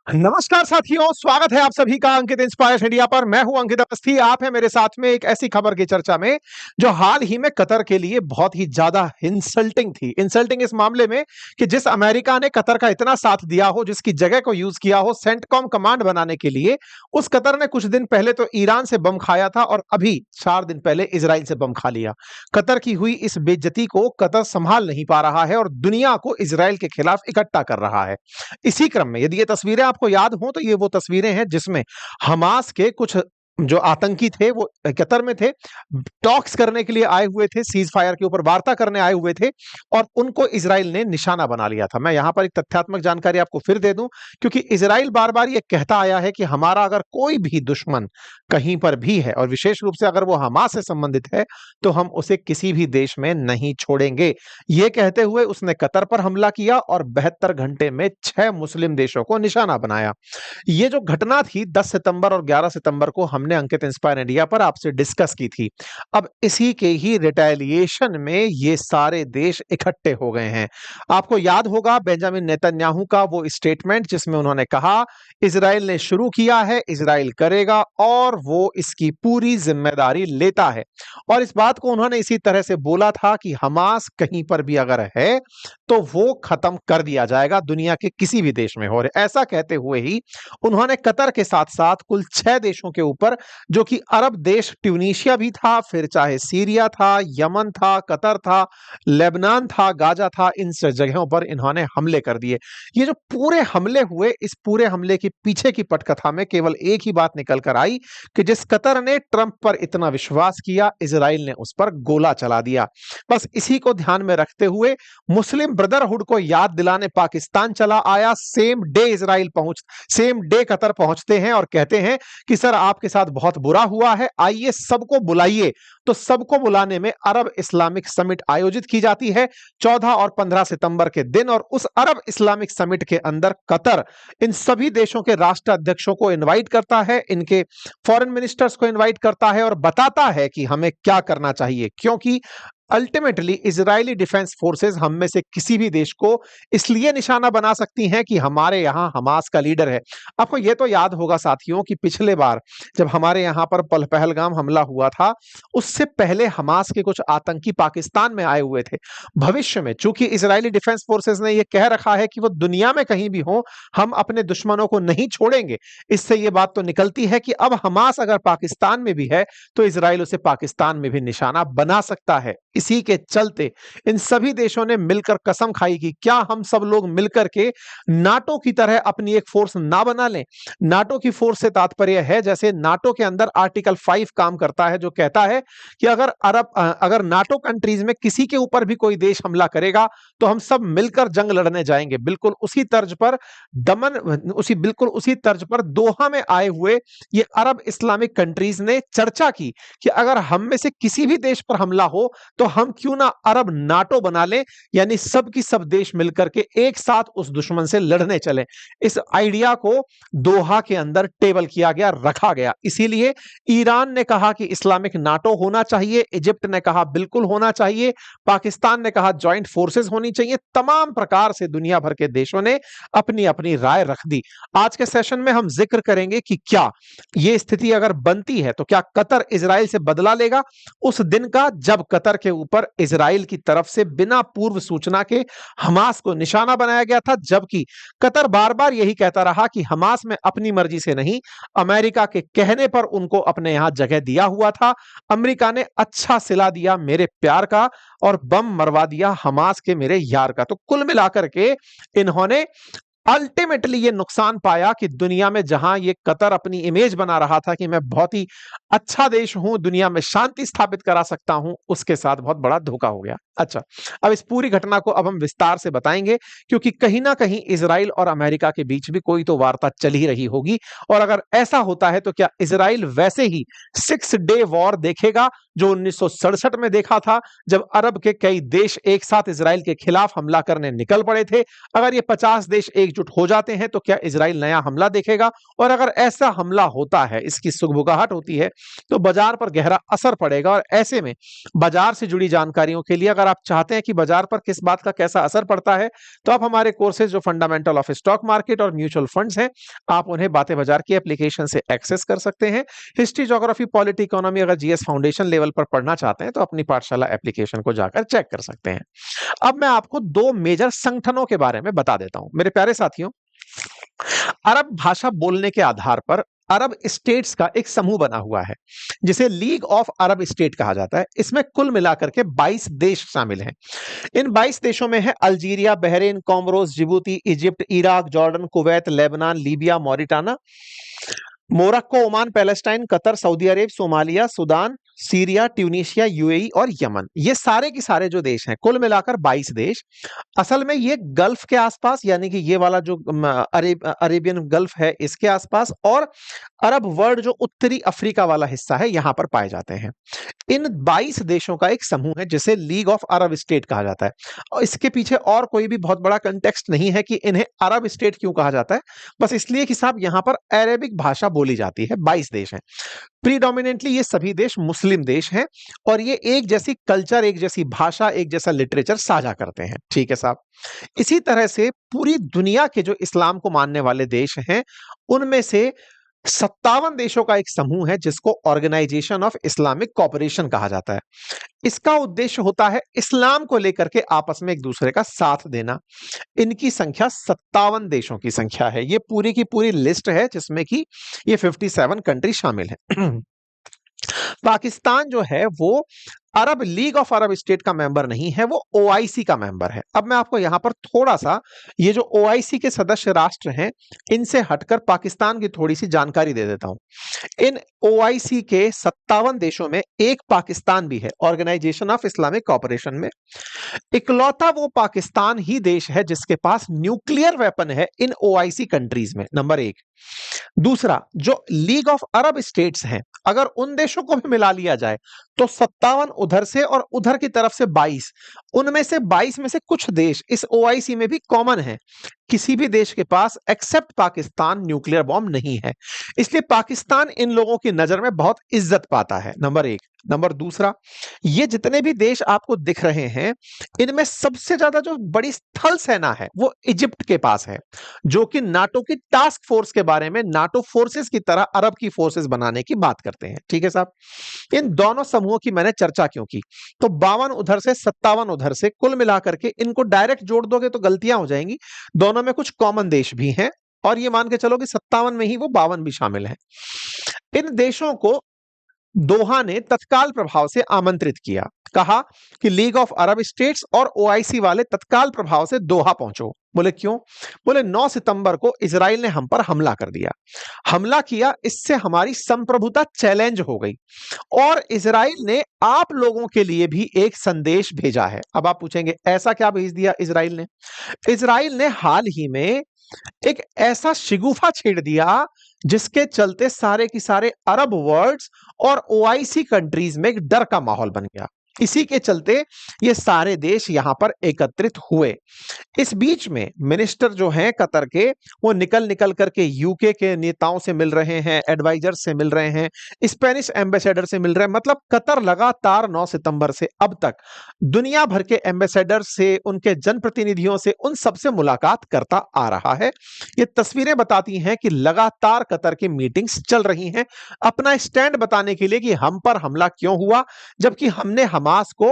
नमस्कार साथियों, स्वागत है आप सभी का अंकित इंस्पायर्स इंडिया पर। मैं हूं अंकित अवस्थी। आप हैं मेरे साथ में एक ऐसी खबर की चर्चा में जो हाल ही में कतर के लिए बहुत ही ज्यादा इंसल्टिंग थी। इंसल्टिंग इस मामले में कि जिस अमेरिका ने कतर का इतना साथ दिया हो, जिसकी जगह को यूज किया हो सेंटकॉम कमांड बनाने के लिए, उस कतर ने कुछ दिन पहले तो ईरान से बम खाया था और अभी 4 दिन पहले इजराइल से बम खा लिया। कतर की हुई इस बेइज्जती को कतर संभाल नहीं पा रहा है और दुनिया को इजराइल के खिलाफ इकट्ठा कर रहा है। इसी क्रम में यदि ये तस्वीरें आपको याद हो तो ये वो तस्वीरें हैं जिसमें हमास के कुछ जो आतंकी थे वो कतर में थे, टॉक्स करने के लिए आए हुए थे, सीज फायर के ऊपर वार्ता करने आए हुए थे और उनको इजराइल ने निशाना बना लिया था। मैं यहां पर एक तथ्यात्मक जानकारी आपको फिर दे दूं, क्योंकि इजराइल बार बार ये कहता आया है कि हमारा अगर कोई भी दुश्मन कहीं पर भी है और विशेष रूप से अगर वो हमास से संबंधित है तो हम उसे किसी भी देश में नहीं छोड़ेंगे। ये कहते हुए उसने कतर पर हमला किया और 72 घंटे में 6 मुस्लिम देशों को निशाना बनाया। ये जो घटना थी 10 सितंबर और 11 सितंबर को हमने अंकित इंस्पायर इंडिया पर आपसे डिस्कस की थी। अब इसी के ही रिटेलिएशन में ये सारे देश इकट्ठे हो गए हैं। आपको याद होगा बेंजामिन नेतन्याहू का वो स्टेटमेंट जिसमें उन्होंने कहा इजराइल ने शुरू किया है, इजराइल करेगा और वो इसकी पूरी जिम्मेदारी लेता है। और इस बात को उन्होंने इसी तरह से बोला था कि हमास कहीं पर भी अगर है तो वो खत्म कर दिया जाएगा, दुनिया के किसी भी देश में हो। और ऐसा कहते हुए ही उन्होंने कतर के साथ साथ कुल 6 देशों के ऊपर, जो कि अरब देश ट्यूनीशिया भी था, फिर चाहे सीरिया था, यमन था, कतर था, लेबनान था, गाजा था, इन सब जगहों पर इन्होंने हमले कर दिए। ये जो पूरे हमले हुए, इस पूरे हमले के पीछे की पटकथा में केवल एक ही बात निकल कर आई कि जिस कतर ने ट्रंप पर इतना विश्वास किया, इजराइल ने उस पर गोला चला दिया। बस इसी को ध्यान में रखते हुए मुस्लिम ब्रदरहुड को याद दिलाने पाकिस्तान चला आया। सेम डे कतर पहुंचते हैं और कहते हैं कि सर आपके साथ बहुत बुरा हुआ है, आइए सबको बुलाइए। तो सबको बुलाने में अरब इस्लामिक समिट आयोजित की जाती है 14 और 15 सितंबर के दिन, और उस अरब इस्लामिक समिट के अंदर कतर इन सभी देशों के राष्ट्राध्यक्षों को इनवाइट करता है, इनके फॉरेन मिनिस्टर्स को इनवाइट करता है और बताता है कि हमें क्या करना चाहिए, क्योंकि अल्टीमेटली इजरायली डिफेंस फोर्सेस हम में से किसी भी देश को इसलिए निशाना बना सकती हैं कि हमारे यहां हमास का लीडर है। आपको यह तो याद होगा साथियों कि पिछले बार जब हमारे यहां पर पहलगाम हमला हुआ था, उससे पहले हमास के कुछ आतंकी पाकिस्तान में आए हुए थे। भविष्य में चूंकि इजरायली डिफेंस फोर्सेस ने यह कह रखा है कि वो दुनिया में कहीं भी हो हम अपने दुश्मनों को नहीं छोड़ेंगे, इससे यह बात तो निकलती है कि अब हमास अगर पाकिस्तान में भी है तो इजराइल उसे पाकिस्तान में भी निशाना बना सकता है। इसी के चलते इन सभी देशों ने मिलकर कसम खाई कि क्या हम सब लोग मिलकर के नाटो की तरह अपनी एक फोर्स ना बना लें। नाटो की फोर्स से तात्पर्य है जैसे नाटो के अंदर आर्टिकल 5 काम करता है, जो कहता है कि अगर नाटो कंट्रीज में किसी के ऊपर भी कोई देश हमला करेगा तो हम सब मिलकर जंग लड़ने जाएंगे। बिल्कुल उसी तर्ज पर दोहा में आए हुए ये अरब इस्लामिक कंट्रीज ने चर्चा की कि अगर हम में से किसी भी देश पर हमला हो तो हम क्यों ना अरब नाटो बना लें, यानी सब की सब देश मिलकर के एक साथ उस दुश्मन से लड़ने चले। इस आइडिया को दोहा के अंदर टेबल किया गया, रखा गया। इसीलिए ईरान ने कहा कि इस्लामिक नाटो होना चाहिए, इजिप्ट ने कहा बिल्कुल होना चाहिए, पाकिस्तान ने कहा ज्वाइंट फोर्सेस होनी चाहिए। तमाम प्रकार से दुनिया भर के देशों ने अपनी अपनी राय रख दी। आज के सेशन में हम जिक्र करेंगे कि क्या यह स्थिति अगर बनती है तो क्या कतर इजराइल से बदला लेगा, उस दिन का जब कतर के ऊपर इजराइल की तरफ से बिना पूर्व सूचना के हमास को निशाना बनाया गया था, जबकि कतर बार बार यही कहता रहा कि हमास में अपनी मर्जी से नहीं, अमेरिका के कहने पर उनको अपने यहां जगह दिया हुआ था। अमेरिका ने अच्छा सिला दिया मेरे प्यार का और बम मरवा दिया हमास के मेरे यार का। तो कुल मिलाकर के इन्होंने अल्टीमेटली ये नुकसान पाया कि दुनिया में जहां ये कतर अपनी इमेज बना रहा था कि मैं बहुत ही अच्छा देश हूं, दुनिया में शांति स्थापित करा सकता हूं, उसके साथ बहुत बड़ा धोखा हो गया। अच्छा, अब इस पूरी घटना को अब हम विस्तार से बताएंगे, क्योंकि कहीं ना कहीं इजराइल और अमेरिका के बीच भी कोई तो वार्ता चल ही रही होगी। और अगर ऐसा होता है तो क्या इजराइल वैसे ही 6 डे वॉर देखेगा जो 1967 में देखा था, जब अरब के कई देश एक साथ इजराइल के खिलाफ हमला करने निकल पड़े थे। अगर ये 50 देश एकजुट हो जाते हैं तो क्या इजराइल नया हमला देखेगा? और अगर ऐसा हमला होता है, इसकी सुगबुगाहट होती है, तो बाजार पर गहरा असर पड़ेगा। और ऐसे में बाजार से जुड़ी जानकारियों के लिए अगर आप चाहते हैं कि बाजार पर किस बात का कैसा असर पड़ता है, तो आप हमारे कोर्सेज जो फंडामेंटल ऑफ स्टॉक मार्केट और म्यूचुअल फंड्स हैं, आप उन्हें बातें बाजार की एप्लीकेशन से एक्सेस कर सकते हैं। हिस्ट्री, ज्योग्राफी, पॉलिटी, इकोनॉमी अगर जीएस फाउंडेशन लेवल पर पढ़ना चाहते हैं तो अपनी पाठशाला एप्लीकेशन को जाकर चेक कर सकते हैं। अब मैं आपको दो मेजर संगठनों के बारे में बता देता हूं। मेरे प्यारे साथियों, अरब भाषा बोलने के आधार पर अरब स्टेट्स का एक समूह बना हुआ है जिसे लीग ऑफ अरब स्टेट कहा जाता है। इसमें कुल मिलाकर के 22 देश शामिल हैं। इन 22 देशों में है Algeria, Bahrain, Comoros, Djibouti, Egypt, Iraq, Jordan, Kuwait, Lebanon, Libya, Mauritania, Morocco, Oman, Palestine, Qatar, Saudi Arab, Somalia, Sudan, Syria, Tunisia, UAE और यमन। ये सारे के सारे जो देश हैं, कुल मिलाकर 22 देश। असल में ये गल्फ के आसपास, यानी कि ये वाला जो अरेबियन गल्फ है, इसके आसपास और अरब वर्ल्ड जो उत्तरी अफ्रीका वाला हिस्सा है, यहां पर पाए जाते हैं। इन 22 देशों का एक समूह है जिसे लीग ऑफ अरब स्टेट कहा जाता है। और इसके पीछे और कोई भी बहुत बड़ा कंटेक्स्ट नहीं है कि इन्हें अरब स्टेट क्यों कहा जाता है, बस इसलिए कि साहब यहां पर अरेबिक भाषा बोली जाती है। 22 देश हैं। प्रीडोमिनेंटली ये सभी देश मुस्लिम देश हैं और ये एक जैसी कल्चर, एक जैसी भाषा, एक जैसा लिटरेचर साझा करते हैं। ठीक है साहब। इसी तरह से पूरी दुनिया के जो इस्लाम को मानने वाले देश हैं, उनमें से 57 देशों का एक समूह है जिसको ऑर्गेनाइजेशन ऑफ इस्लामिक कोऑपरेशन कहा जाता है। इसका उद्देश्य होता है इस्लाम को लेकर के आपस में एक दूसरे का साथ देना। इनकी संख्या 57 देशों की संख्या है। ये पूरी की पूरी लिस्ट है जिसमें कि ये 57 कंट्री शामिल है। पाकिस्तान जो है वो अरब लीग ऑफ अरब स्टेट का मेंबर नहीं है, वो ओआईसी का मेंबर है। अब मैं आपको यहां पर थोड़ा सा ये जो ओआईसी के सदस्य राष्ट्र हैं, इनसे हटकर पाकिस्तान की थोड़ी सी जानकारी दे देता हूं। इन ओआईसी के 57 देशों में एक पाकिस्तान भी है, ऑर्गेनाइजेशन ऑफ इस्लामिक कोऑपरेशन में। इकलौता वो पाकिस्तान ही देश है जिसके पास न्यूक्लियर वेपन है इन ओआईसी कंट्रीज में, नंबर 1। दूसरा, जो लीग ऑफ अरब स्टेट्स हैं, अगर उन देशों को भी मिला लिया जाए तो 57 उधर से और उधर की तरफ से 22, उनमें से 22 में से कुछ देश इस ओआईसी में भी कॉमन है। किसी भी देश के पास एक्सेप्ट पाकिस्तान न्यूक्लियर बॉम्ब नहीं है, इसलिए पाकिस्तान इन लोगों की नजर में बहुत इज्जत पाता है, नंबर 1। नंबर दूसरा, ये जितने भी देश आपको दिख रहे हैं, इनमें सबसे ज्यादा जो बड़ी स्थल सेना है वो इजिप्ट के पास है, जो कि नाटो की टास्क फोर्स के बारे में नाटो फोर्सेस की तरह अरब की फोर्सेस बनाने की बात करते हैं। ठीक है साहब। इन दोनों समूहों की मैंने चर्चा क्यों की, तो 52 उधर से 57 उधर से, कुल मिलाकर के इनको डायरेक्ट जोड़ दोगे तो गलतियां हो जाएंगी। दोनों में कुछ कॉमन देश भी हैं और ये मान के चलो कि 57 में ही वो 52 भी शामिल हैं। इन देशों को दोहा ने तत्काल प्रभाव से आमंत्रित किया, कहा कि लीग ऑफ अरब स्टेट्स और ओआईसी वाले तत्काल प्रभाव से दोहा पहुंचो। बोले क्यों? बोले 9 सितंबर को इजराइल ने हम पर हमला कर दिया, हमला किया, इससे हमारी संप्रभुता चैलेंज हो गई और इजराइल ने आप लोगों के लिए भी एक संदेश भेजा है। अब आप पूछेंगे ऐसा क्या भेज दिया इजराइल ने? इजराइल ने हाल ही में एक ऐसा शिगुफा छेड़ दिया जिसके चलते सारे की सारे अरब वर्ल्ड्स और ओआईसी कंट्रीज में एक डर का माहौल बन गया। इसी के चलते ये सारे देश यहां पर एकत्रित हुए। इस बीच में मिनिस्टर जो हैं कतर के, वो निकल करके यूके के नेताओं से मिल रहे हैं, एडवाइजर से मिल रहे हैं, स्पेनिश एम्बेसडर से मिल रहे हैं। मतलब कतर लगातार 9 सितंबर से अब तक दुनिया भर के एम्बेसडर से, उनके जनप्रतिनिधियों से, उन सबसे मुलाकात करता आ रहा है। ये तस्वीरें बताती हैं कि लगातार कतर की मीटिंग्स चल रही हैं अपना स्टैंड बताने के लिए कि हम पर हमला क्यों हुआ, जबकि हमने हमास को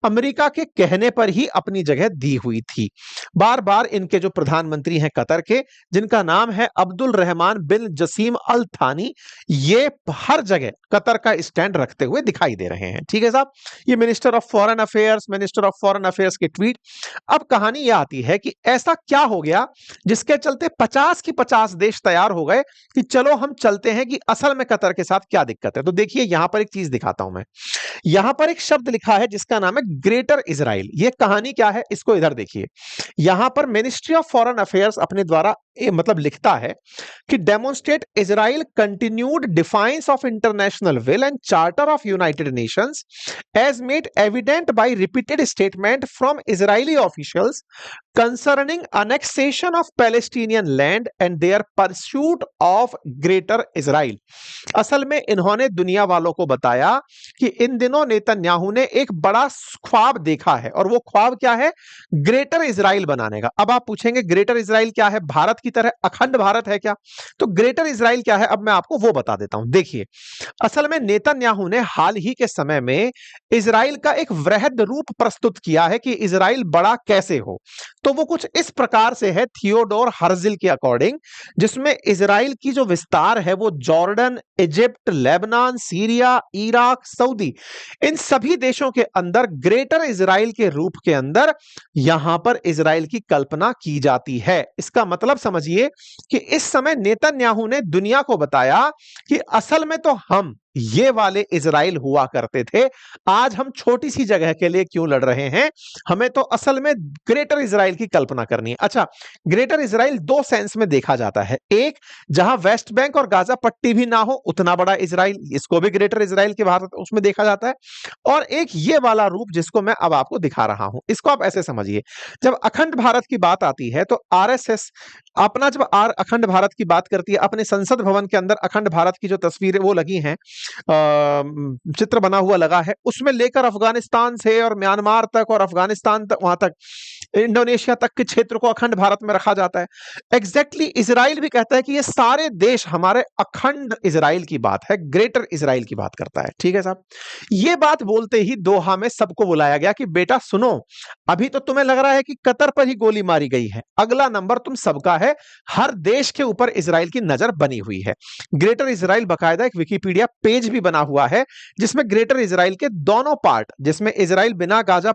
अमेरिका के कहने पर ही अपनी जगह दी हुई थी। बार बार इनके जो प्रधानमंत्री हैं कतर के, जिनका नाम है अब्दुल रहमान बिन जसीम अल थानी, ये हर जगह कतर का स्टैंड रखते हुए दिखाई दे रहे हैं। ठीक है साहब। ये मिनिस्टर ऑफ फॉरेन अफेयर्स के ट्वीट। अब कहानी यह आती है कि ऐसा क्या हो गया जिसके चलते 50 की 50 देश तैयार हो गए कि चलो हम चलते हैं कि असल में कतर के साथ क्या दिक्कत है। तो देखिए यहां पर एक चीज दिखाता हूं मैं। यहां पर एक शब्द लिखा है जिसका नाम है ग्रेटर इजराइल। यह कहानी क्या है इसको इधर देखिए। यहां पर मिनिस्ट्री ऑफ फॉरेन अफेयर्स अपने द्वारा मतलब लिखता है कि demonstrate Israel continued defiance of international will and charter of united nations as made evident by repeated statement from Israeli officials concerning annexation of Palestinian land and their pursuit of Greater Israel। असल में इन्होंने दुनिया वालों को बताया कि इन दिनों Netanyahu ने एक बड़ा ख्वाब देखा है, और वो ख्वाब क्या है? ग्रेटर इजराइल बनाने का। अब आप पूछेंगे ग्रेटर इजराइल क्या है? भारत की तरह अखंड भारत है क्या? तो ग्रेटर इजराइल क्या है, अब मैं आपको वो बता देता हूं। देखिए, असल में नेतन्याहू ने हाल ही के समय में इजराइल का एक वृहद रूप प्रस्तुत किया है कि इजराइल बड़ा कैसे हो। तो वो कुछ इस प्रकार से है थियोडोर हर्जिल के अकॉर्डिंग, जिसमें इजराइल की जो विस्तार है वो Jordan, Egypt, Lebanon, Syria, Iraq, Saudi, इन सभी देशों के अंदर ग्रेटर इजराइल के रूप के अंदर यहां पर इजराइल की कल्पना की जाती है। इसका मतलब समझिए कि इस समय नेतन्याहू ने दुनिया को बताया कि असल में तो हम ये वाले इजराइल हुआ करते थे, आज हम छोटी सी जगह के लिए क्यों लड़ रहे हैं, हमें तो असल में ग्रेटर इजराइल की कल्पना करनी है। अच्छा, ग्रेटर इजराइल दो सेंस में देखा जाता है। एक, जहां वेस्ट बैंक और गाजा पट्टी भी ना हो, उतना बड़ा इजराइल, इसको भी ग्रेटर इजराइल के भारत उसमें देखा जाता है। और एक ये वाला रूप जिसको मैं अब आपको दिखा रहा हूं, इसको आप ऐसे समझिए, जब अखंड भारत की बात आती है तो आरएसएस अपना जब अखंड भारत की बात करती है, अपने संसद भवन के अंदर अखंड भारत की जो तस्वीरें वो लगी हैं, चित्र बना हुआ लगा है, उसमें लेकर अफगानिस्तान से और म्यांमार तक और अफगानिस्तान तक, वहां तक इंडोनेशिया तक के क्षेत्र को अखंड भारत में रखा जाता है। एग्जैक्टली इजराइल भी कहता है कि ये सारे देश हमारे अखंड इजराइल की बात है, ग्रेटर इजराइल की बात करता है। ठीक है साहब, ये बात बोलते ही दोहा में सबको बुलाया गया कि बेटा सुनो, अभी तो तुम्हें लग रहा है कि कतर पर ही गोली मारी गई है, अगला नंबर तुम सबका है, हर देश के ऊपर इजराइल की नजर बनी हुई है। ग्रेटर इजराइल बकायदा एक विकिपीडिया पेज भी बना हुआ है, जिसमें ग्रेटर इजराइल के दोनों पार्ट, जिसमें इजराइल बिना गाजा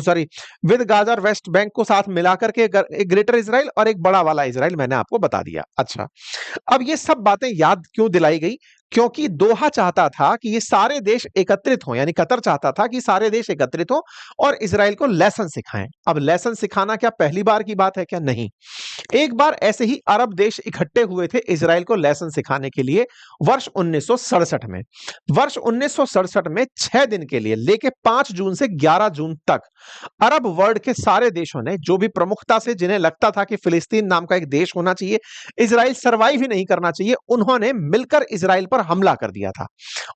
सॉरी विद गाजा और वेस्ट बैंक को साथ मिलाकर के एक ग्रेटर इजराइल और एक बड़ा वाला इजराइल मैंने आपको बता दिया। अच्छा, अब ये सब बातें याद क्यों दिलाई गई? क्योंकि दोहा चाहता था कि ये सारे देश एकत्रित हों, यानी कतर चाहता था कि सारे देश एकत्रित हों और इजराइल को लेसन सिखाएं। अब लेसन सिखाना क्या पहली बार की बात है क्या? नहीं, एक बार ऐसे ही अरब देश इकट्ठे हुए थे इजराइल को लेसन सिखाने के लिए वर्ष 1967 में। वर्ष 1967 में 6 दिन के लिए लेके 5 जून से 11 जून तक अरब वर्ल्ड के सारे देशों ने, जो भी प्रमुखता से जिन्हें लगता था कि फिलिस्तीन नाम का एक देश होना चाहिए, इजराइल सर्वाइव ही नहीं करना चाहिए, उन्होंने मिलकर इजराइल पर हमला कर दिया था।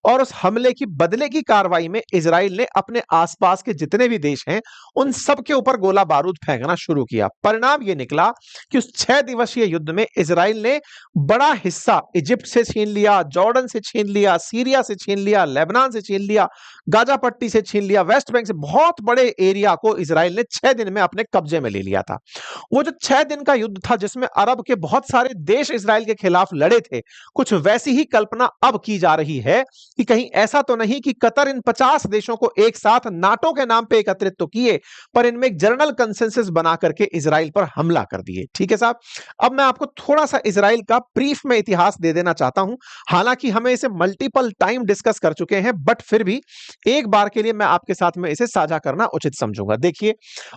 और उस हमले की बदले की कार्रवाई में इजराइल ने अपने आसपास के जितने भी देश हैं उन सब के ऊपर गोला बारूद फेंकना शुरू किया। परिणाम यह निकला कि उस 6 दिवसीय युद्ध में इजराइल ने बड़ा हिस्सा इजिप्ट से छीन लिया, जॉर्डन से छीन लिया, सीरिया से छीन लिया, लेबनान से छीन लिया, गाजा पट्टी से छीन लिया, वेस्ट बैंक से, बहुत बड़े एरिया को इजराइल ने 6 दिन में अपने कब्जे में ले लिया था। वो जो 6 दिन का युद्ध था जिसमें अरब के बहुत सारे देश इजराइल के खिलाफ लड़े थे, कुछ वैसी ही कल्पना अब की जा रही है कि कहीं ऐसा तो नहीं कि कतर इन 50 देशों को एक साथ नाटो के नाम पे एकत्रित तो किए, पर इनमें एक जनरल कंसेंसस बना करके इजराइल पर हमला कर दिए। ठीक है साहब, अब मैं आपको थोड़ा सा इजराइल का ब्रीफ में इतिहास दे देना चाहता हूं। हालांकि हमें इसे मल्टीपल टाइम डिस्कस कर चुके हैं, बट फिर भी एक बार के लिए मैं आपके साथ में इसे साझा करना उचित समझूंगा। देखिए,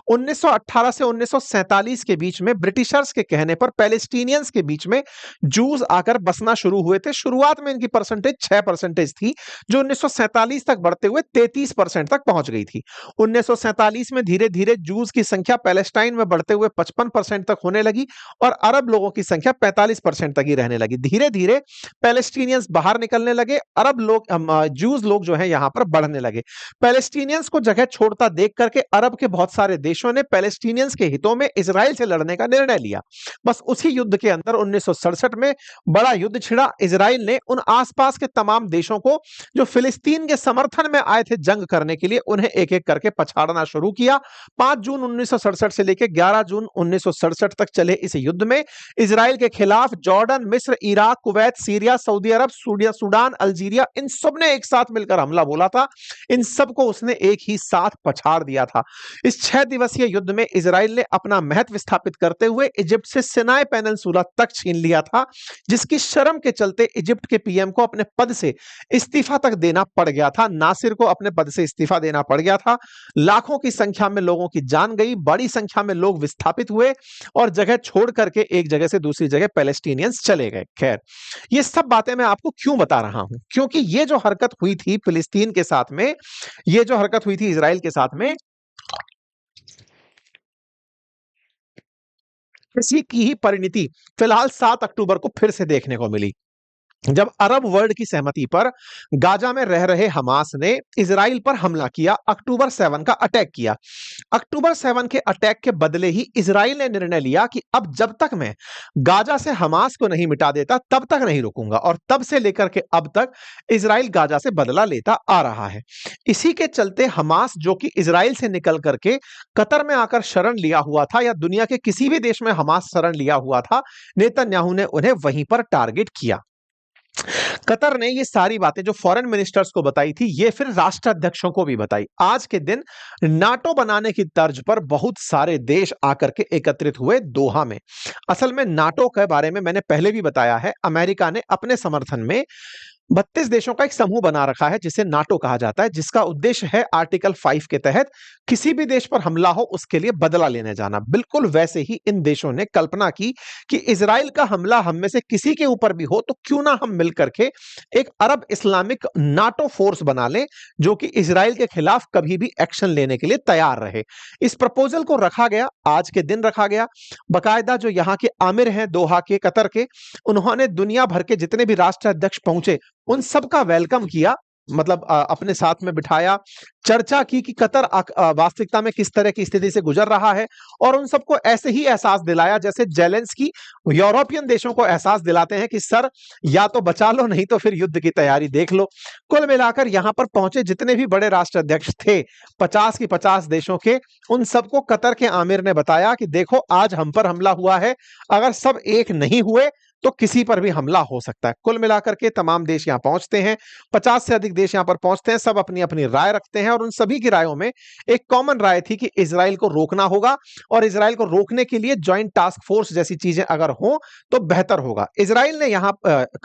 1918 से 1947 के बीच में ब्रिटिशर्स के कहने पर पैलेस्टीनियंस के बीच में जूस आकर बसना शुरू हुए थे। शुरुआत में इनकी परसेंटेज 6% थी, जो 1947 तक बढ़ते हुए 33% तक पहुंच गई थी। 1947 में धीरे धीरे जूस की संख्या पैलेस्टाइन में बढ़ते हुए 55% तक होने लगी और अरब लोगों की संख्या 45% तक ही रहने लगी। धीरे धीरे पैलेस्टीनियंस बाहर निकलने लगे, अरब लोग जूस लोग जो है यहां पर बढ़ने लगे। पैलेस्टीनियंस को जगह छोड़ता देख करके अरब के बहुत सारे देशों ने पैलेस्टीनियंस के हितों में इजराइल से लड़ने का निर्णय लिया। बस उसी युद्ध के अंदर 1967 में बड़ा युद्ध छिड़ा। इजराइल ने उन आसपास के तमाम देशों को जो फिलिस्तीन के समर्थन में आए थे जंग करने के लिए, उन्हें एक एक करके पछाड़ना शुरू किया। 5 जून 1967 से लेकर 11 जून 1967 तक चले इस युद्ध में इजराइल के खिलाफ जॉर्डन, मिस्र, इराक, कुवैत, सीरिया, सऊदी अरब, सूडान, अल्जीरिया, इन सब ने एक साथ मिलकर हमला बोला था। इन सबको उसने एक ही साथ पछाड़ दिया था। इस 6 दिवसीय युद्ध में इजराइल ने अपना महत्व स्थापित करते हुए इजिप्ट से सिनाई पेनिनसुला तक छीन लिया था, जिसकी शर्म के चलते इजिप्ट के पीएम पीएम को अपने पद से इस्तीफा तक देना पड़ गया था। नासिर को अपने पद से इस्तीफा देना पड़ गया था। लाखों की संख्या में लोगों की जान गई, बड़ी संख्या में लोग विस्थापित हुए और जगह छोड़ करके एक जगह से दूसरी जगह पैलेस्टीनियंस चले गए। खैर, ये सब बातें मैं आपको क्यों बता रहा हूं? क्योंकि ये जो हरकत हुई थी फिलिस्तीन के साथ में, ये जो हरकत हुई थी इजराइल के साथ में, इसी की ही परिणति फिलहाल 7 अक्टूबर को फिर से देखने को मिली, जब अरब वर्ल्ड की सहमति पर गाजा में रह रहे हमास ने इजराइल पर हमला किया, अक्टूबर 7 का अटैक किया। अक्टूबर 7 के अटैक के बदले ही इजराइल ने निर्णय लिया कि अब जब तक मैं गाजा से हमास को नहीं मिटा देता तब तक नहीं रुकूंगा, और तब से लेकर के अब तक इजराइल गाजा से बदला लेता आ रहा है। इसी के चलते हमास, जो कि इजराइल से निकल करके कतर में आकर शरण लिया हुआ था, या दुनिया के किसी भी देश में हमास शरण लिया हुआ था, नेतन्याहू ने उन्हें वहीं पर टारगेट किया। कतर ने ये सारी बातें जो फॉरेन मिनिस्टर्स को बताई थी, ये फिर राष्ट्राध्यक्षों को भी बताई। आज के दिन नाटो बनाने की तर्ज पर बहुत सारे देश आकर के एकत्रित हुए दोहा में। असल में नाटो के बारे में मैंने पहले भी बताया है। अमेरिका ने अपने समर्थन में 32 देशों का एक समूह बना रखा है जिसे नाटो कहा जाता है, जिसका उद्देश्य है आर्टिकल 5 के तहत किसी भी देश पर हमला हो उसके लिए बदला लेने जाना। बिल्कुल वैसे ही इन देशों ने कल्पना की कि इजराइल का हमला हम में से किसी के ऊपर भी हो तो क्यों ना हम मिलकर के एक अरब इस्लामिक नाटो फोर्स बना लें, जो कि इजराइल के खिलाफ कभी भी एक्शन लेने के लिए तैयार रहे। इस प्रपोजल को रखा गया, आज के दिन रखा गया। बाकायदा जो यहाँ के आमिर हैं दोहा के, कतर के, उन्होंने दुनिया भर के जितने भी राष्ट्राध्यक्ष पहुंचे उन सबका वेलकम किया, मतलब अपने साथ में बिठाया, चर्चा की कि कतर वास्तविकता में किस तरह की स्थिति से गुजर रहा है, और उन सबको ऐसे ही एहसास दिलाया जैसे जेलेंस्की यूरोपियन देशों को एहसास दिलाते हैं कि सर या तो बचा लो नहीं तो फिर युद्ध की तैयारी देख लो। कुल मिलाकर यहां पर पहुंचे जितने भी बड़े राष्ट्राध्यक्ष थे 50 की 50 देशों के, उन सबको कतर के आमिर ने बताया कि देखो आज हम पर हमला हुआ है, अगर सब एक नहीं हुए तो किसी पर भी हमला हो सकता है। कुल मिलाकर के तमाम देश यहां पहुंचते हैं, 50 से अधिक देश यहां पर पहुंचते हैं, सब अपनी अपनी राय रखते हैं, और उन सभी की रायों में एक कॉमन राय थी कि इजराइल को रोकना होगा, और इजराइल को रोकने के लिए ज्वाइंट टास्क फोर्स जैसी चीजें अगर हो तो बेहतर होगा। इजराइल ने यहां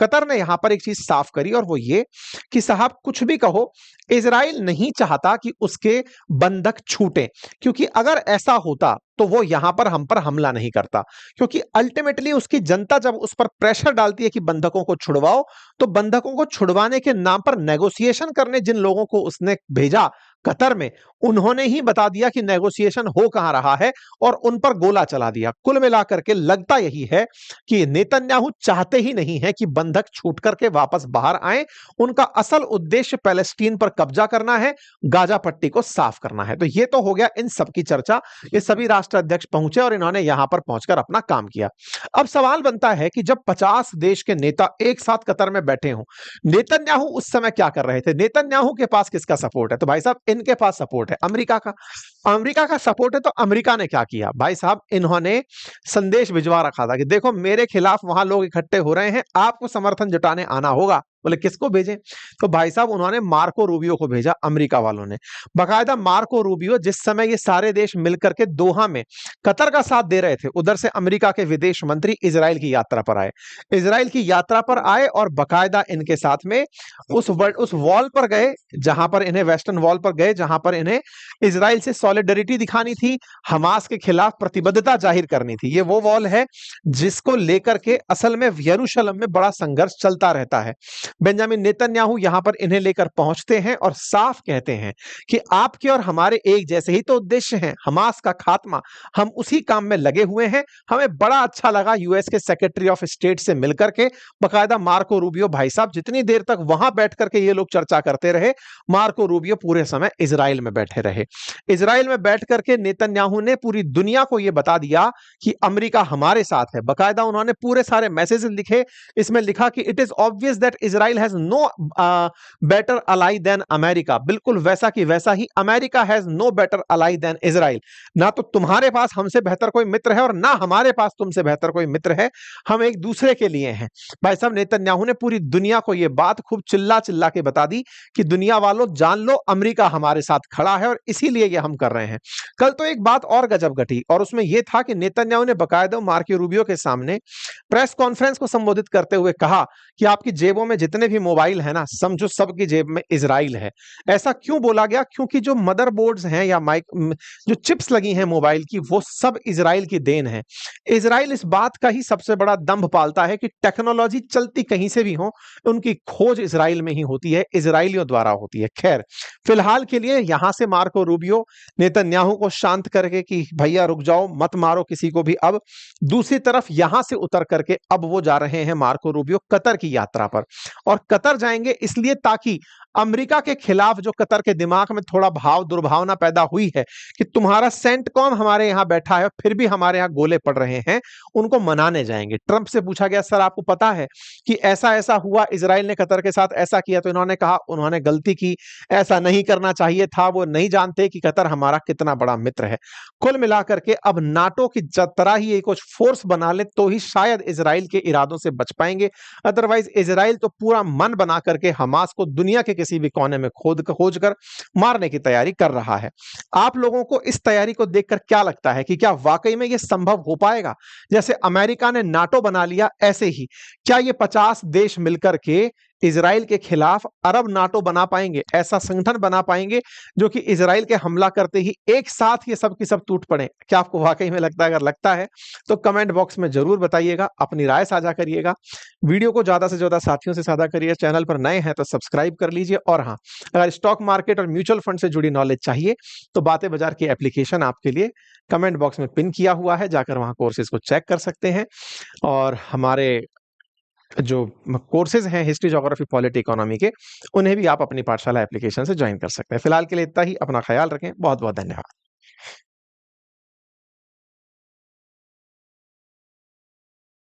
कतर ने यहां पर एक चीज साफ करी, और वो ये कि साहब कुछ भी कहो, इजराइल नहीं चाहता कि उसके बंधक छूटे, क्योंकि अगर ऐसा होता तो वो यहां पर हम पर हमला नहीं करता, क्योंकि अल्टीमेटली उसकी जनता जब उस पर प्रेशर डालती है कि बंधकों को छुड़वाओ, तो बंधकों को छुड़वाने के नाम पर नेगोशिएशन करने जिन लोगों को उसने भेजा कतर में, उन्होंने ही बता दिया कि नेगोशिएशन हो कहां रहा है, और उन पर गोला चला दिया। कुल मिलाकर के लगता यही है कि नेतन्याहू चाहते ही नहीं है कि बंधक छूट करके वापस बाहर आए। उनका असल उद्देश्य पैलेस्टीन पर कब्जा करना है, गाजा पट्टी को साफ करना है। तो ये तो हो गया इन सब की चर्चा, ये सभी राष्ट्राध्यक्ष पहुंचे और इन्होंने यहां पर पहुंचकर अपना काम किया। अब सवाल बनता है कि जब 50 देश के नेता एक साथ कतर में बैठे हों, नेतन्याहू उस समय क्या कर रहे थे? नेतन्याहू के पास किसका सपोर्ट है? तो भाई साहब इनके पास सपोर्ट है अमेरिका का। अमेरिका का सपोर्ट है, तो अमेरिका ने क्या किया भाई साहब? इन्होंने संदेश भिजवा रखा था कि देखो मेरे खिलाफ वहां लोग इकट्ठे हो रहे हैं, आपको समर्थन जुटाने आना होगा। बोले किसको भेजें? तो भाई साहब उन्होंने मार्को रूबियो को भेजा, अमेरिका वालों ने। बाकायदा मार्को रूबियो, जिस समय ये सारे देश मिलकर के दोहा में कतर का साथ दे रहे थे, उधर से अमेरिका के विदेश मंत्री इजराइल की यात्रा पर आए। इजराइल की यात्रा पर आए और बाकायदा इनके साथ में उस वॉल पर गए, जहां पर इन्हें वेस्टर्न वॉल पर गए, जहां पर इन्हें इजराइल से सॉलिडरिटी दिखानी थी, हमास के खिलाफ प्रतिबद्धता जाहिर करनी थी। ये वो वॉल है जिसको लेकर के असल में यरूशलेम में बड़ा संघर्ष चलता रहता है। बेंजामिन नेतन्याहू यहां पर इन्हें लेकर पहुंचते हैं और साफ कहते हैं कि आपके और हमारे एक जैसे ही तो उद्देश्य हैं, हमास का खात्मा, हम उसी काम में लगे हुए हैं। हमें बड़ा अच्छा लगा यूएस के सेक्रेटरी ऑफ स्टेट से मिलकर के। बाकायदा मार्को रूबियो भाई साहब जितनी देर तक वहां बैठ करके ये लोग चर्चा करते रहे, मार्को रूबियो पूरे समय इजराइल में बैठे रहे। इजराइल में बैठ करके नेतन्याहू ने पूरी दुनिया को यह बता दिया कि अमेरिका हमारे साथ है। बाकायदा उन्होंने पूरे सारे मैसेजेस लिखे, इसमें लिखा कि it is obvious that Israel has no better ally than America. बिल्कुल वैसा कि वैसा ही America has no better ally than Israel. ना तो तुम्हारे पास हमसे बेहतर कोई मित्र है और ना हमारे पास तुमसे बेहतर कोई मित्र है, हम एक दूसरे के लिए हैं। भाई साहब नेतन्याहू ने पूरी दुनिया को यह बात खूब चिल्ला चिल्ला के बता दी कि दुनिया वालों जान लो, अमेरिका हमारे साथ खड़ा है और इसीलिए ये हम कर रहे हैं। कल तो एक बात और गजब घटी, और उसमें यह था कि नेतन्याहू ने बाकायदा मार्को रूबियो के सामने प्रेस कॉन्फ्रेंस को संबोधित करते हुए कहा कि आपकी जेबों में जितने जितने भी मोबाइल है ना, समझो सबकी जेब में इजराइल है। ऐसा क्यों बोला गया? क्योंकि जो मदरबोर्ड्स हैं या जो चिप्स लगी हैं मोबाइल की, वो सब इजराइल की देन है। इजराइल इस बात का ही सबसे बड़ा दंभ पालता है कि टेक्नोलॉजी चलती कहीं से भी हो, उनकी खोज इजराइल में ही होती है, इजराइलियों द्वारा होती है। खैर, फिलहाल के लिए यहां से मार्को रूबियो नेतन्याहू को शांत करके कि भैया रुक जाओ, मत मारो किसी को भी। अब दूसरी तरफ यहां से उतर करके अब वो जा रहे हैं मार्को रूबियो कतर की यात्रा पर, और कतर जाएंगे इसलिए ताकि अमेरिका के खिलाफ जो कतर के दिमाग में थोड़ा भाव दुर्भावना पैदा हुई है कि तुम्हारा सेंटकॉम हमारे यहां बैठा है फिर भी हमारे यहां गोले पड़ रहे हैं, उनको मनाने जाएंगे। ट्रंप से पूछा गया, सर आपको पता है कि ऐसा ऐसा हुआ, इजराइल ने कतर के साथ ऐसा किया, तो इन्होंने कहा उन्होंने गलती की, ऐसा नहीं करना चाहिए था, वो नहीं जानते कि कतर हमारा कितना बड़ा मित्र है। कुल मिलाकर के अब नाटो की तरह ही कुछ फोर्स बना ले तो ही शायद इजराइल के इरादों से बच पाएंगे, अदरवाइज इजराइल तो पूरा मन बना करके हमास को दुनिया के किसी भी कोने में खोज कर मारने की तैयारी कर रहा है। आप लोगों को इस तैयारी को देखकर क्या लगता है कि क्या वाकई में यह संभव हो पाएगा? जैसे अमेरिका ने नाटो बना लिया, ऐसे ही क्या ये 50 देश मिलकर के इजराइल के खिलाफ अरब नाटो बना पाएंगे, ऐसा संगठन बना पाएंगे जो कि इजराइल के हमला करते ही एक साथ ये सब की सब टूट पड़े? क्या आपको वाकई में लगता है? अगर लगता है तो कमेंट बॉक्स में जरूर बताइएगा, अपनी राय साझा करिएगा, वीडियो को ज्यादा से ज्यादा साथियों से साझा करिए, चैनल पर नए हैं तो सब्सक्राइब कर लीजिए। और हाँ, अगर स्टॉक मार्केट और म्यूचुअल फंड से जुड़ी नॉलेज चाहिए तो बातें बाजार की एप्लीकेशन आपके लिए कमेंट बॉक्स में पिन किया हुआ है, जाकर वहां कोर्सेज को चेक कर सकते हैं। और हमारे जो कोर्सेज हैं हिस्ट्री, ज्योग्राफी, पॉलिटी, इकोनॉमी के, उन्हें भी आप अपनी पाठशाला एप्लीकेशन से ज्वाइन कर सकते हैं। फिलहाल के लिए इतना ही। अपना ख्याल रखें। बहुत बहुत धन्यवाद।